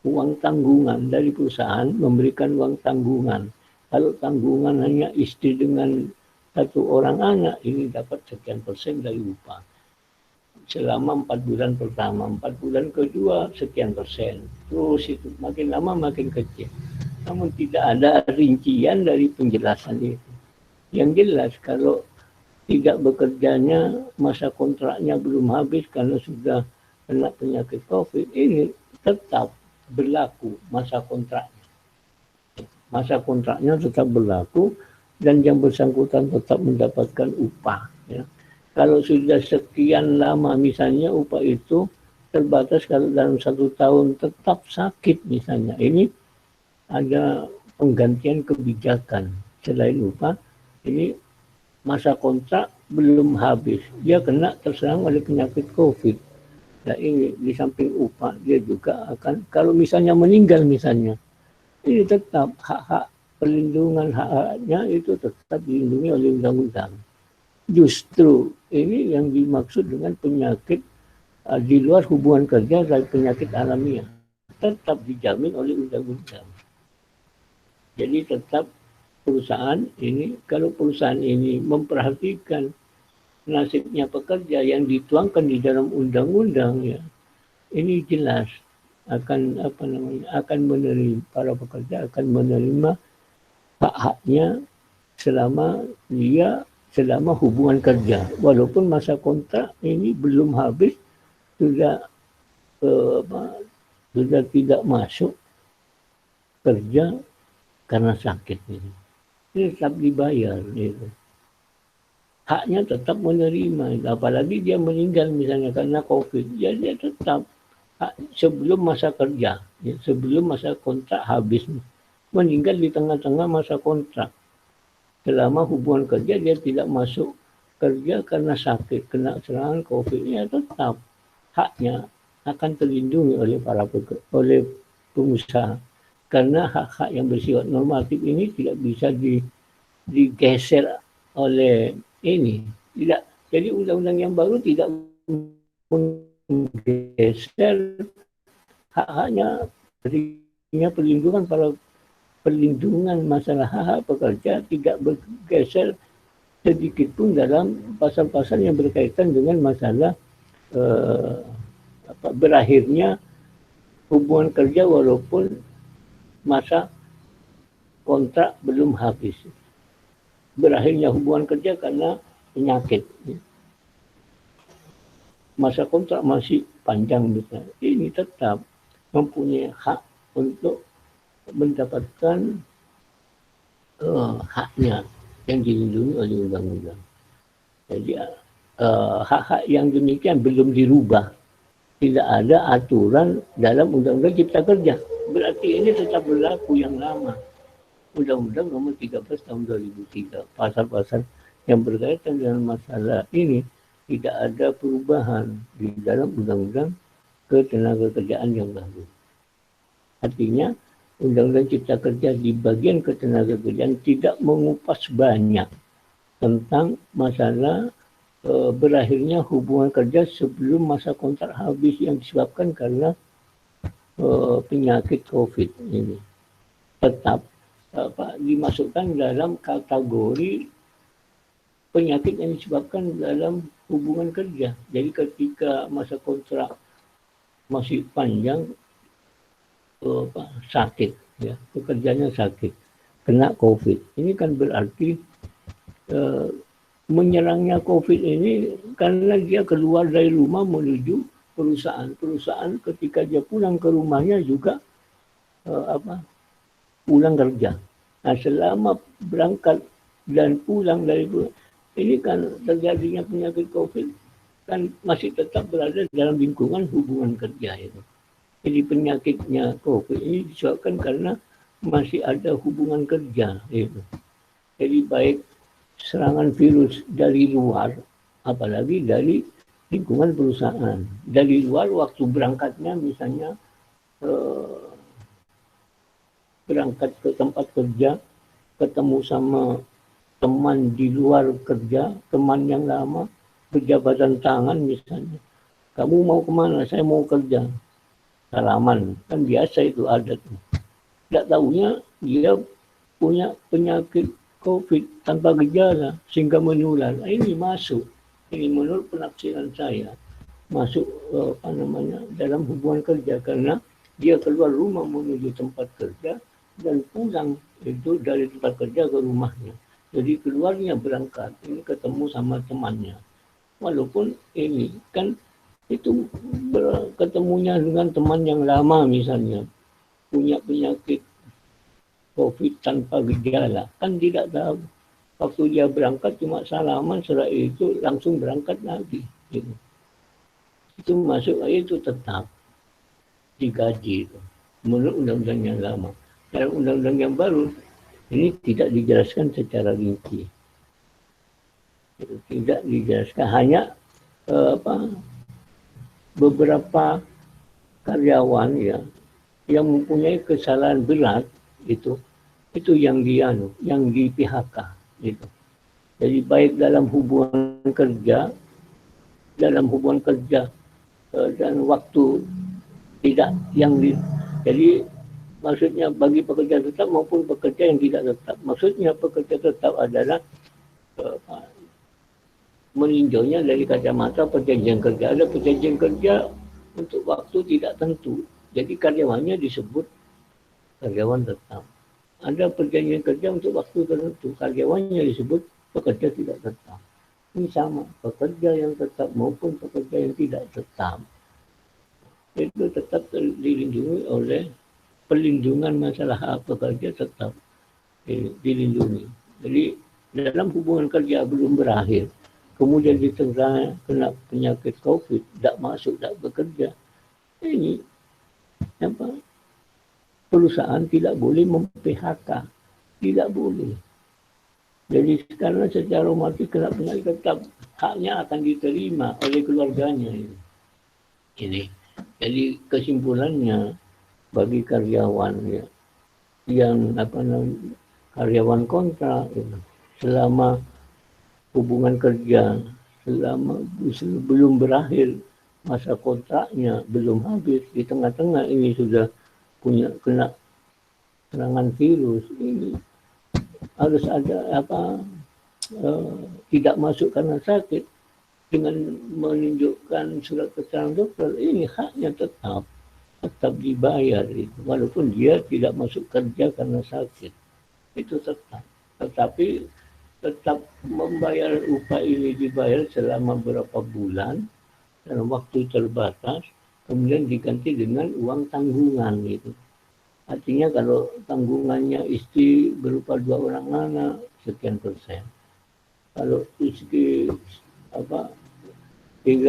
Uang tanggungan dari perusahaan memberikan uang tanggungan. Kalau tanggungan hanya istri dengan 1 orang anak, ini dapat sekian persen dari upah. Selama 4 bulan pertama, 4 bulan kedua sekian persen. Terus itu makin lama makin kecil. Namun tidak ada rincian dari penjelasan itu. Yang jelas kalau tidak bekerjanya, masa kontraknya belum habis karena sudah kena penyakit COVID, ini tetap berlaku masa kontraknya. Masa kontraknya tetap berlaku dan yang bersangkutan tetap mendapatkan upah. Ya. Kalau sudah sekian lama misalnya upah itu terbatas, kalau dalam 1 tahun tetap sakit misalnya, ini ada penggantian kebijakan selain upah. Ini masa kontrak belum habis, dia kena terserang oleh penyakit COVID. Nah ini di samping upah dia juga akan, kalau misalnya meninggal misalnya, ini tetap hak-hak perlindungan hak-haknya itu tetap dilindungi oleh undang-undang. Justru ini yang dimaksud dengan penyakit di luar hubungan kerja dan penyakit alamiah tetap dijamin oleh undang-undang. Jadi tetap perusahaan ini, kalau perusahaan ini memperhatikan nasibnya pekerja yang dituangkan di dalam undang-undang, ya, ini jelas akan akan menerima, para pekerja akan menerima hak-haknya selama hubungan kerja, walaupun masa kontrak ini belum habis, sudah tidak masuk kerja karena sakit ini. Ini tetap dibayar gitu. Haknya tetap menerima, apalagi dia meninggal misalnya karena COVID, ya dia tetap sebelum masa kerja, ya, sebelum masa kontrak habis, meninggal di tengah-tengah masa kontrak. Selama hubungan kerja dia tidak masuk kerja karena sakit, kena serangan COVID, ya tetap haknya akan terlindungi oleh oleh pengusaha. Karena hak-hak yang bersifat normatif ini tidak bisa digeser oleh ini. Tidak. Jadi undang-undang yang baru tidak menggeser hak-haknya, artinya perlindungan masalah hak-hak pekerja tidak bergeser sedikit pun dalam pasal-pasal yang berkaitan dengan masalah berakhirnya hubungan kerja walaupun masa kontrak belum habis. Berakhirnya hubungan kerja karena penyakit. Masa kontrak masih panjang misalnya. Ini tetap mempunyai hak untuk mendapatkan haknya yang dilindungi oleh undang-undang. Jadi hak-hak yang demikian belum dirubah. Tidak ada aturan dalam Undang-Undang Cipta Kerja. Berarti ini tetap berlaku yang lama. Undang-Undang nomor 13 tahun 2003. Pasal-pasal yang berkaitan dengan masalah ini tidak ada perubahan di dalam Undang-Undang Ketenagakerjaan yang baru. Artinya Undang-Undang Cipta Kerja di bagian ketenagakerjaan tidak mengupas banyak tentang masalah berakhirnya hubungan kerja sebelum masa kontrak habis yang disebabkan karena penyakit COVID ini. Tetap dimasukkan dalam kategori penyakit yang disebabkan dalam hubungan kerja. Jadi ketika masa kontrak masih panjang, sakit, ya, pekerjanya sakit, kena COVID. Ini kan berarti menyerangnya COVID ini karena dia keluar dari rumah menuju perusahaan. Perusahaan ketika dia pulang ke rumahnya juga pulang kerja. Nah, selama berangkat dan pulang dari ini kan terjadinya penyakit COVID kan masih tetap berada dalam lingkungan hubungan kerja itu. Jadi penyakitnya COVID ini disebabkan karena masih ada hubungan kerja itu. Jadi baik serangan virus dari luar, apalagi dari lingkungan perusahaan. Dari luar waktu berangkatnya misalnya berangkat ke tempat kerja, ketemu sama teman di luar kerja, teman yang lama, berjabatan tangan misalnya. Kamu mau kemana? Saya mau kerja. Salaman, kan biasa itu adat. Tidak tahunya dia punya penyakit COVID tanpa gejala sehingga menular. Ini masuk, ini menurut penafsiran saya, masuk dalam hubungan kerja karena dia keluar rumah menuju tempat kerja dan pulang itu dari tempat kerja ke rumahnya. Jadi keluarnya berangkat, ini ketemu sama temannya. Walaupun ini kan itu ketemunya dengan teman yang lama misalnya, punya penyakit COVID tanpa gejala, kan tidak tahu. Waktu dia berangkat cuma salaman, setelah itu langsung berangkat lagi. Gitu. Itu masuk itu tetap digaji itu, menurut undang-undang yang lama. Dalam undang-undang yang baru, ini tidak dijelaskan secara rinci. Tidak dijelaskan, hanya beberapa karyawan ya yang mempunyai kesalahan berat itu yang di PHK gitu. Jadi baik dalam hubungan kerja dan waktu tidak jadi maksudnya bagi pekerja tetap maupun pekerja yang tidak tetap. Maksudnya pekerja tetap adalah meninjaunya dari kacamata perjanjian kerja. Ada perjanjian kerja untuk waktu tidak tentu. Jadi karyawannya disebut karyawan tetap. Ada perjanjian kerja untuk waktu tertentu. Karyawannya disebut pekerja tidak tetap. Ini sama, pekerja yang tetap maupun pekerja yang tidak tetap. Itu tetap dilindungi oleh perlindungan masalah hak pekerja tetap dilindungi. Jadi dalam hubungan kerja belum berakhir, kemudian di tengah kena penyakit COVID, tidak masuk, tidak bekerja. Ini perusahaan tidak boleh mem-PHK. Tidak boleh. Jadi karena secara otomatis kena penyakit tetap, haknya akan diterima oleh keluarganya. Ini. Jadi kesimpulannya bagi karyawan ya, yang karyawan kontrak, selama hubungan kerja, selama belum berakhir masa kontraknya, belum habis, di tengah-tengah ini sudah kena serangan virus, ini harus ada tidak masuk karena sakit dengan menunjukkan surat keterangan dokter, ini haknya tetap dibayar itu, walaupun dia tidak masuk kerja karena sakit, itu tetapi tetap membayar upah ini dibayar selama berapa bulan dalam waktu terbatas, kemudian diganti dengan uang tanggungan gitu. Artinya kalau tanggungannya istri berupa 2 orang anak sekian persen, kalau istri 3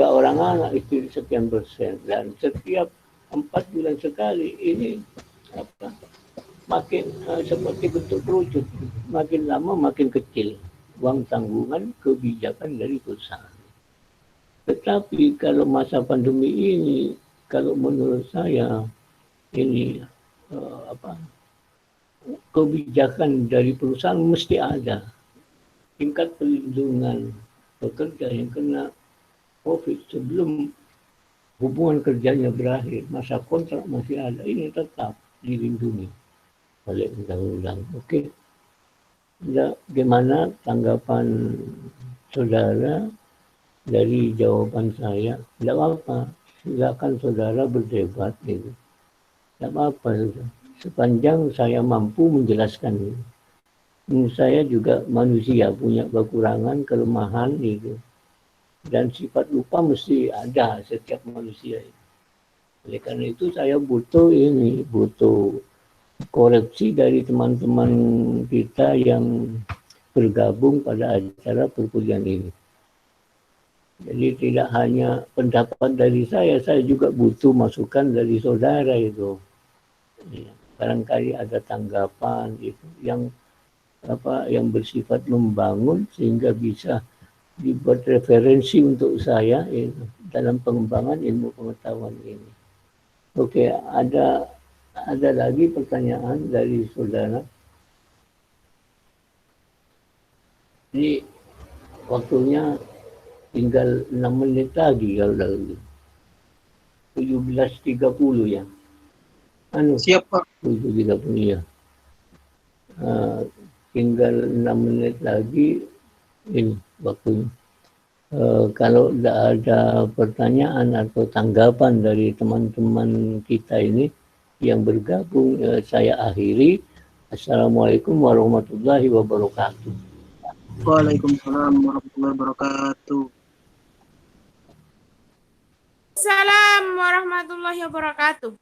orang anak istri sekian persen, dan setiap 4 bulan sekali ini makin seperti bentuk kerucut, makin lama makin kecil uang tanggungan kebijakan dari perusahaan. Tetapi kalau masa pandemi ini, kalau menurut saya ini kebijakan dari perusahaan mesti ada tingkat perlindungan pekerja yang kena COVID sebelum hubungan kerjanya berakhir, masa kontrak masih ada, ini tetap dilindungi oleh undang-undang. Oke. Bagaimana tanggapan saudara dari jawaban saya? Tidak apa-apa, silakan saudara berdebat gitu. Tidak apa-apa, sepanjang saya mampu menjelaskan ini. Saya juga manusia, punya kekurangan, kelemahan gitu. Dan sifat lupa mesti ada setiap manusia. Oleh karena itu saya butuh koreksi dari teman-teman kita yang bergabung pada acara perkuliahan ini. Jadi tidak hanya pendapat dari saya juga butuh masukan dari saudara itu. Barangkali ada tanggapan itu yang bersifat membangun sehingga bisa dibuat referensi untuk saya dalam pengembangan ilmu pengetahuan ini. Oke, ada lagi pertanyaan dari saudara? Ini waktunya tinggal 6 menit lagi kalau lagi. 17.30 ya. Siap, Pak. 17.30 ya. Tinggal 6 menit lagi ini waktunya. Kalau tidak ada pertanyaan atau tanggapan dari teman-teman kita ini yang bergabung, saya akhiri. Assalamualaikum warahmatullahi wabarakatuh. Waalaikumsalam warahmatullahi wabarakatuh. Assalamualaikum warahmatullahi wabarakatuh.